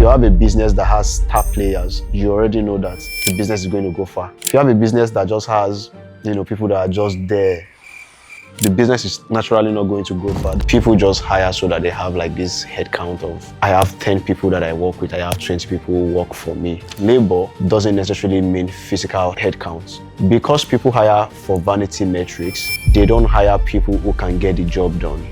you have a business that has star players, you already know that the business is going to go far. If you have a business that just has, people that are just there, the business is naturally not going to go far. People just hire so that they have like this head count of, I have 10 people that I work with, I have 20 people who work for me. Labor doesn't necessarily mean physical head counts. Because people hire for vanity metrics, they don't hire people who can get the job done.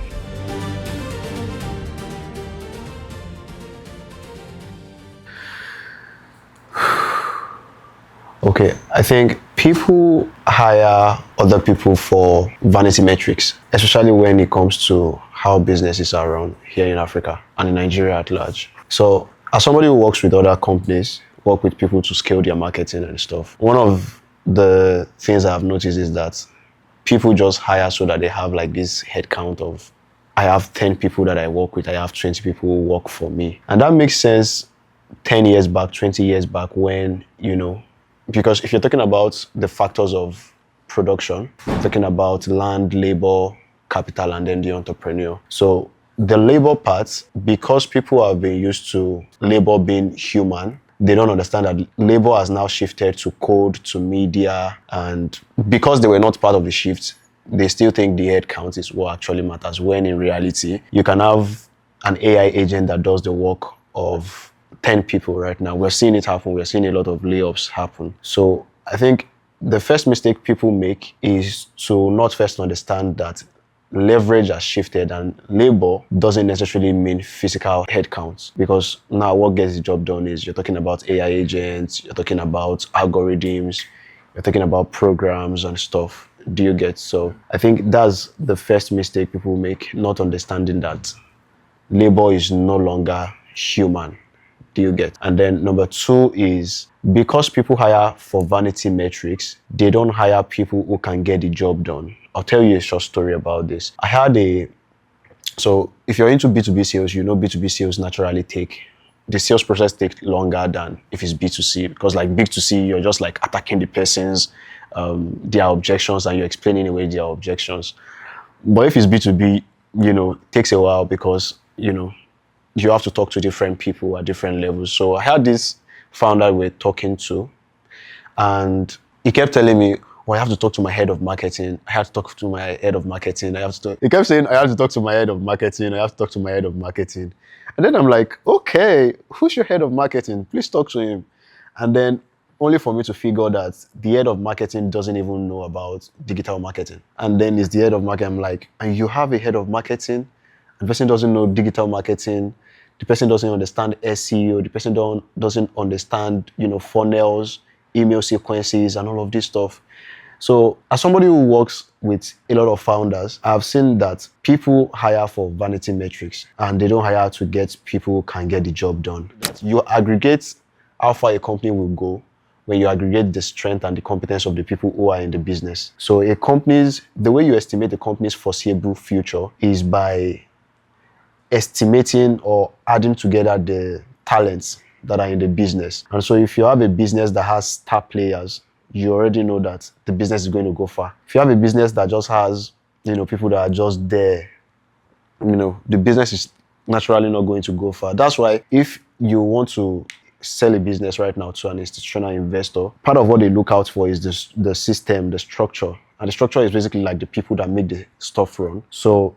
Okay, I think people hire other people for vanity metrics, especially when it comes to how businesses are run here in Africa and in Nigeria at large. So as somebody who works with other companies, work with people to scale their marketing and stuff, one of the things I've noticed is that people just hire so that they have like this head count of, I have 10 people that I work with, I have 20 people who work for me. And that makes sense 10 years back, 20 years back when, because if you're talking about the factors of production, you're talking about land, labor, capital, and then the entrepreneur. So the labor part, because people have been used to labor being human, they don't understand that labor has now shifted to code, to media, and because they were not part of the shift, they still think the head count is what actually matters, when in reality, you can have an AI agent that does the work of 10 people right now. We're seeing it happen. We're seeing a lot of layoffs happen. So I think the first mistake people make is to not first understand that leverage has shifted and labor doesn't necessarily mean physical headcounts, because now what gets the job done is you're talking about AI agents, you're talking about algorithms, you're talking about programs and stuff. Do you get? So I think that's the first mistake people make, not understanding that labor is no longer human. Do you get? And then number two is, because people hire for vanity metrics, they don't hire people who can get the job done. I'll tell you a short story about this. So if you're into B2B sales, B2B sales naturally the sales process takes longer than if it's B2C, because like B2C, you're just like attacking the person's, their objections, and you're explaining away their objections. But if it's B2B, it takes a while because, you have to talk to different people at different levels. So I had this founder we're talking to, and he kept telling me, I have to talk to my head of marketing. I have to talk to my head of marketing. He kept saying, I have to talk to my head of marketing. I have to talk to my head of marketing. And then I'm like, okay, who's your head of marketing? Please talk to him. And then only for me to figure that the head of marketing doesn't even know about digital marketing. And then it's the head of marketing. I'm like, and you have a head of marketing? The person doesn't know digital marketing. The person doesn't understand SEO. The person doesn't understand, funnels, email sequences, and all of this stuff. So as somebody who works with a lot of founders, I've seen that people hire for vanity metrics and they don't hire to get people who can get the job done. You aggregate how far a company will go when you aggregate the strength and the competence of the people who are in the business. So the way you estimate a company's foreseeable future is by estimating or adding together the talents that are in the business. And so if you have a business that has star players, you already know that the business is going to go far. If you have a business that just has, people that are just there, the business is naturally not going to go far. That's why if you want to sell a business right now to an institutional investor, part of what they look out for is the system, the structure. And the structure is basically like the people that make the stuff run. So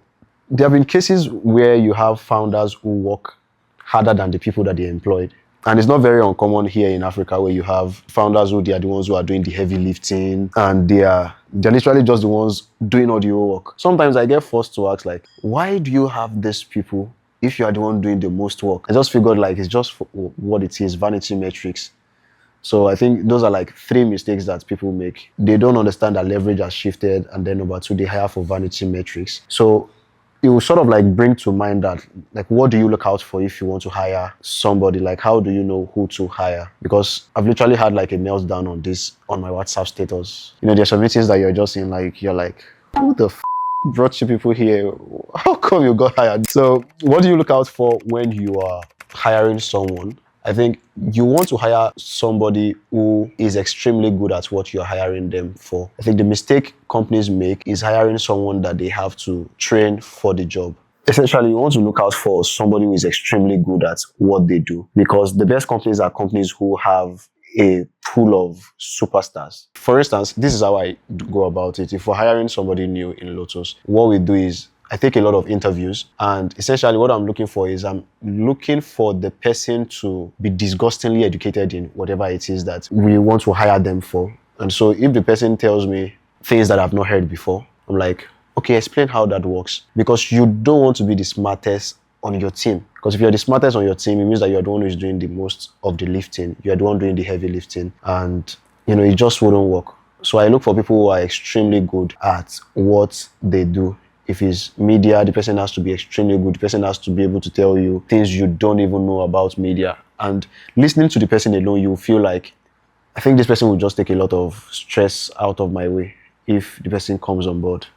there have been cases where you have founders who work harder than the people that they employed. And it's not very uncommon here in Africa, where you have founders who they are the ones who are doing the heavy lifting, and they're literally just the ones doing all the work. Sometimes I get forced to ask, like, why do you have these people if you are the one doing the most work? I just figured like it's just what it is, vanity metrics. So I think those are like three mistakes that people make. They don't understand that leverage has shifted, and then number two, they hire for vanity metrics. So it will sort of like bring to mind that, like, what do you look out for if you want to hire somebody? Like, how do you know who to hire? Because I've literally had like a meltdown on this on my WhatsApp status. There's some meetings that you're just in, like, you're like, who the brought you people here? How come you got hired? So what do you look out for when you are hiring someone? I think you want to hire somebody who is extremely good at what you're hiring them for. I think the mistake companies make is hiring someone that they have to train for the job. Essentially, you want to look out for somebody who is extremely good at what they do, because the best companies are companies who have a pool of superstars. For instance, this is how I go about it. If we're hiring somebody new in Lotus, what we do is I take a lot of interviews, and essentially what I'm looking for is I'm looking for the person to be disgustingly educated in whatever it is that we want to hire them for. And so if the person tells me things that I've not heard before, I'm like, okay, explain how that works. Because you don't want to be the smartest on your team. Because if you're the smartest on your team, it means that you're the one who's doing the most of the lifting. You're the one doing the heavy lifting. And, it just wouldn't work. So I look for people who are extremely good at what they do. If it's media, the person has to be extremely good. The person has to be able to tell you things you don't even know about media. And listening to the person alone, you feel like, I think this person will just take a lot of stress out of my way if the person comes on board.